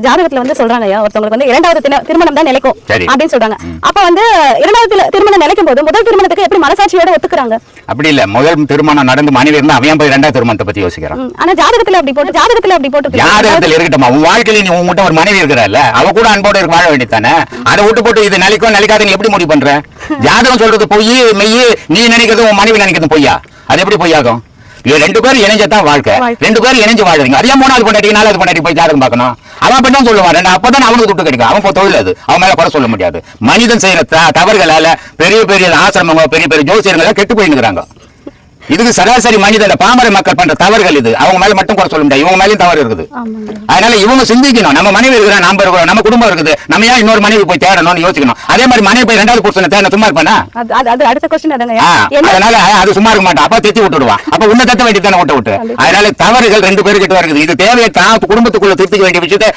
ஜாதகத்துல வந்து சொல்றாங்க ஐயா, ஒருத்தவங்களுக்கு வந்து இரண்டாவது திருமணம் தான் நிலைக்கும் அப்படின்னு சொல்றாங்க. அப்ப வந்து இரண்டாவது திருமணம் நிலைக்கும் போது முதல் திருமணத்துக்கு எப்படி மனசாட்சியோட ஒத்துக்குறாங்க? அப்படி இல்ல, முதல் திருமணம் நடந்து மனைவி இருந்தா அவன் போய் இரண்டாவது திருமணத்தை பத்தி யோசிக்கிறான். ஆனா ஜாதகத்துல அப்படி போட்டு ஜாதகத்துல இருக்கட்டுமா, உன் வாழ்க்கையில நீ உங்ககிட்ட ஒரு மனைவி இருக்கிறல்ல, அவ கூட அன்போடு வாழ வேண்டியதானே. அதை விட்டு போட்டு இது நிலைக்கும் நிலைக்காதுன்னு எப்படி முடிவு பண்ற? ஜாதகம் சொல்றது பொய் மெய், நீ நினைக்கிறது உன் மனைவி நினைக்கிறது பொய்யா? அது எப்படி பொய்யாகும்? ரெண்டு பேரும் இணைஞ்சதான் வாழ்க்கை, ரெண்டு பேரும் இணைஞ்சு வாழ்றீங்க. அதே மூணாவது பொண்டாட்டி நாலாவது பொண்டாட்டி போய் ஜாதகம் பார்க்கணும். அவன் பண்ண சொல்லுவான், அப்பதான் அவனுக்கு துட்டு கிடைக்கும். அவன் தொழில் அது, அவன் மேல குறை சொல்ல முடியாது. மனிதன் செய்யற தவறுகளால பெரிய பெரிய ஆசிரமங்க பெரிய பெரிய ஜோசியர்கள் கெட்டு போயிருக்கிறாங்க. இதுக்கு சராசரி மனிதன் பாமர மக்கள் பண்ற தவறுகள் இது. அவங்க மேல மட்டும் குறை சொல்ல முடியாது, இவங்க மேலேயும் தவறு இருக்குது. அதனால இவங்க சிந்திக்கணும், நம்ம மனைவி இருக்கிற நம்ம இருக்கிறோம், நம்ம குடும்பம் இருக்குது, நம்ம ஏன் இன்னொரு மனைவி போய் தேடணும்னு யோசிக்கணும். அதே மாதிரி மனைவி போய் ரெண்டாவது புருஷனை தேட சும்மா இருப்பானா? அதனால அது சும்மா இருக்க மாட்டான், அப்ப தெத்தி விட்டுடுவான். அப்ப உன்னை தத்த வேண்டியதானே விட்டு. அதனால தவறுகள் ரெண்டு பேருக்கிட்ட இருக்குது. இது தேவையை குடும்பத்துக்குள்ள திருத்திக்க வேண்டிய விஷயத்தை